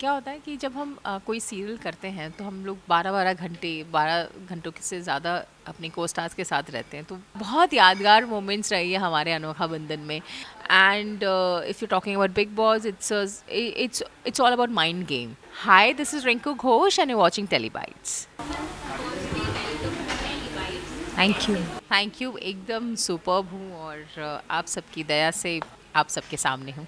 क्या होता है कि जब हम कोई सीरियल करते हैं तो हम लोग 12-12 घंटे 12 घंटों के से ज़्यादा अपने को स्टार्स के साथ रहते हैं, तो बहुत यादगार मोमेंट्स रही है हमारे अनोखा बंधन में। And if you talking about big boss, it's all about mind game. Hi, this is Rinku Ghosh and you watching Telebytes. Thank you. Thank you, एकदम सुपर्ब हूँ और आप सबकी दया से आप सबके सामने हूँ।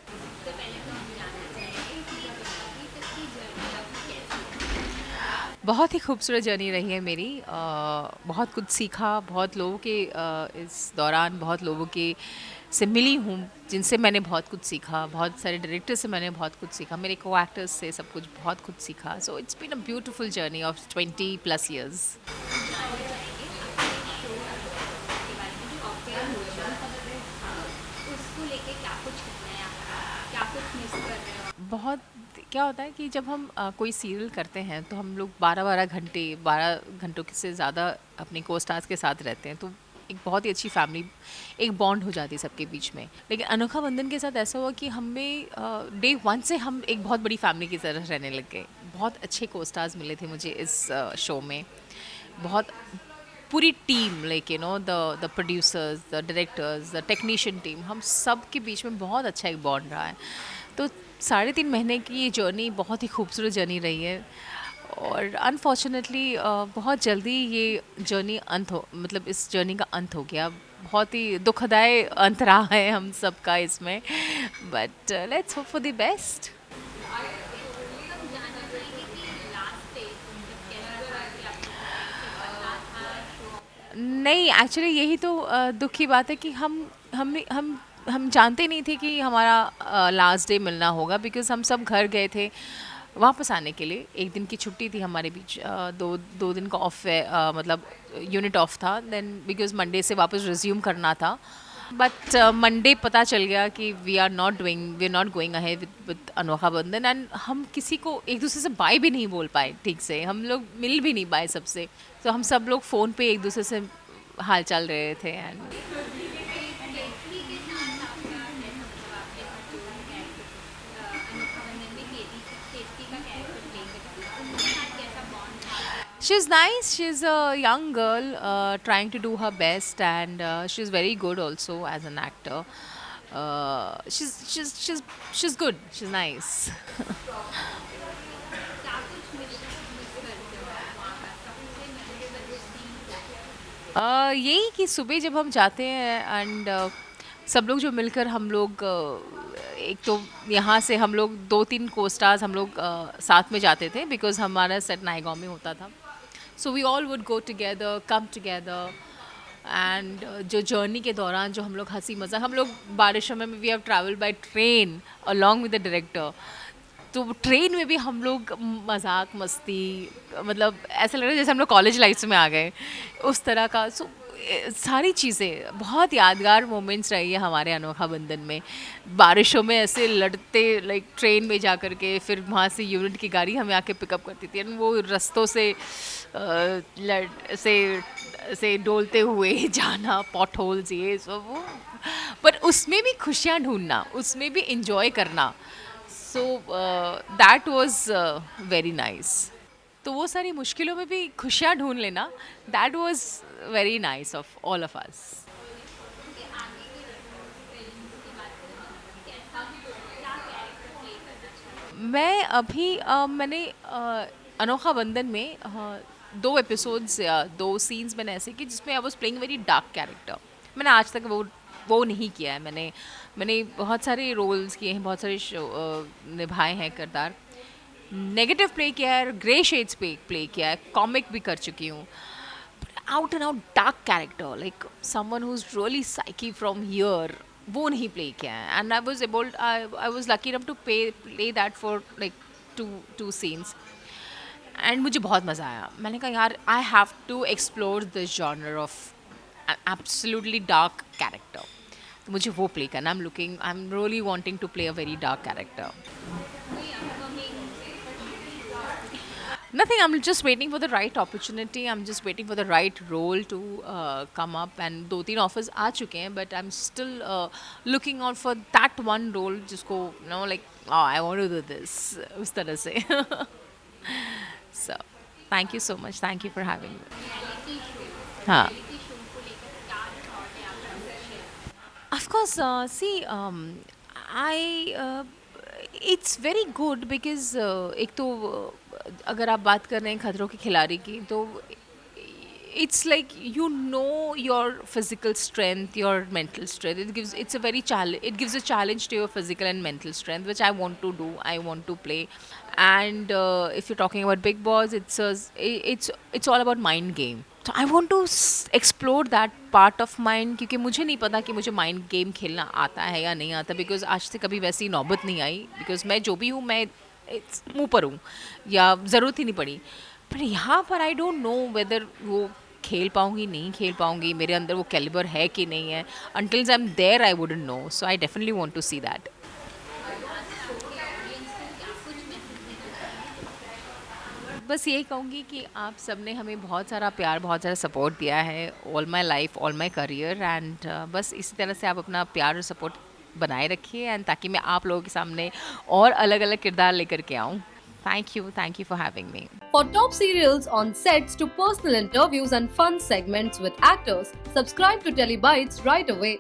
बहुत ही खूबसूरत जर्नी रही है मेरी। बहुत कुछ सीखा, बहुत लोगों के इस दौरान बहुत लोगों के से मिली हूँ, जिनसे मैंने बहुत कुछ सीखा। बहुत सारे डायरेक्टर से मैंने बहुत कुछ सीखा, मेरे को एक्टर्स से सब कुछ बहुत कुछ सीखा। So it's been a beautiful journey of 20+ years। बहुत क्या होता है कि जब हम कोई सीरियल करते हैं तो हम लोग 12 घंटों के से ज़्यादा अपने को स्टार्स के साथ रहते हैं, तो एक बहुत ही अच्छी फैमिली, एक बॉन्ड हो जाती है सबके बीच में। लेकिन अनोखा बंधन के साथ ऐसा हुआ कि हमें डे वन से हम एक बहुत बड़ी फैमिली की तरह रहने लग गए। बहुत अच्छे को स्टार्स मिले थे मुझे इस शो में। बहुत पूरी team, like the producers, the directors, the technician team, हम सब के बीच में बहुत अच्छा एक बॉन्ड रहा है। तो 3.5 महीने की ये जर्नी बहुत ही खूबसूरत जर्नी रही है। और अनफॉर्चुनेटली बहुत जल्दी ये जर्नी अंत हो, मतलब इस जर्नी का अंत हो गया। बहुत ही दुखदाई अंत रहा है हम सबका इसमें। But let's hope for the best. नहीं, एक्चुअली यही तो दुख की बात है कि हम जानते नहीं थे कि हमारा लास्ट डे मिलना होगा, बिकॉज़ हम सब घर गए थे वापस आने के लिए। एक दिन की छुट्टी थी हमारे बीच, दो दो दिन का ऑफ है, मतलब यूनिट ऑफ था। देन बिकॉज़ मंडे से वापस रिज्यूम करना था। बट मंडे पता चल गया कि we are not going ahead with Anokha Bandhan. And हम किसी को एक दूसरे से बाय भी नहीं बोल पाए ठीक से, हम लोग मिल भी नहीं पाए सबसे। तो हम सब लोग फ़ोन पे एक दूसरे से हाल चाल रहे थे। And she's nice, she's a young girl trying to do her best, and she's very good also as an actor. She's good, she's nice. यही कि सुबह जब हम जाते हैं एंड सब लोग जो मिलकर हम लोग एक तो यहाँ से हम लोग 2-3 कोस्टार्स हम लोग साथ में जाते थे, बिकॉज हमारा सेट नायगांव में होता था। So we all would go together, come together. And जो जर्नी के दौरान जो हम लोग हंसी मज़ाक, हम लोग बारिशों में we have travel by train along with the director. तो ट्रेन में भी हम लोग मजाक मस्ती, मतलब ऐसा लग रहा है जैसे हम लोग कॉलेज लाइफ में आ गए, उस तरह का। सो सारी चीज़ें बहुत यादगार मोमेंट्स रही है हमारे अनोखा बंधन में। बारिशों में ऐसे लड़ते, लाइक ट्रेन में जा कर के, फिर वहाँ से यूनिट की गाड़ी हमें आके पिकअप करती थी, एंड वो रास्तों से से डोलते हुए जाना, पॉट होल्स, ये सब वो। पर उसमें भी खुशियाँ ढूंढना, उसमें भी इंजॉय करना। So that was very nice. तो वो सारी मुश्किलों में भी खुशियाँ ढूंढ लेना, that was very nice of all of us. मैं अभी मैंने अनोखा बंधन में 2 एपिसोड्स या 2 सीन्स मैंने ऐसे कि जिसमें I was playing very dark character. मैंने आज तक वो नहीं किया है। मैंने बहुत सारे रोल्स किए हैं, बहुत सारे निभाए हैं किरदार। नेगेटिव प्ले किया है, ग्रे शेड्स पे प्ले किया है, कॉमिक भी कर चुकी हूँ। Out and out dark character, like someone who is really psyche from here, वो नहीं प्ले किया है। And I was lucky enough to play that for like two two scenes. एंड मुझे बहुत मज़ा आया। मैंने कहा यार, I have to explore this genre of absolutely dark character. तो मुझे वो प्ले करना, I am really wanting to play a very dark character. Nothing. I'm just waiting for the right opportunity. I'm just waiting for the right role to come up. And दो तीन offers आ चुके हैं, but I'm still looking out for that one role जिसको like oh I want to do this उस तरह से. So thank you so much. Thank you for having me. हाँ. Of course, see, I it's very good because एक तो अगर आप बात कर रहे हैं खतरों के खिलाड़ी की तो it's like you know your physical strength, your mental strength. It's a very challenge. It gives a challenge to your physical and mental strength, which I want to do. I want to play. And if you're talking about Big Boss, it's all about mind game. So I want to explore that part of mind क्योंकि मुझे नहीं पता कि मुझे mind game खेलना आता है या नहीं आता बिकॉज आज से कभी वैसी नौबत नहीं आई बिकॉज मैं जो भी हूँ मैं मुँह पर हूँ या ज़रूरत ही नहीं पड़ी पर यहाँ पर आई डोंट नो वेदर वो खेल पाऊँगी नहीं खेल पाऊँगी मेरे अंदर वो कैलिबर है कि नहीं है until I am there I wouldn't know so I definitely want to see that बस यही कहूँगी कि आप सबने हमें बहुत सारा प्यार बहुत सारा सपोर्ट दिया है all my life all my career and बस इसी तरह से आप अपना प्यार और सपोर्ट बनाए रखिए एंड ताकि मैं आप लोगों के सामने और अलग अलग किरदार लेकर के आऊँ thank you for having me. For top serials on sets to personal interviews and fun segments with actors, subscribe to Telebytes right away.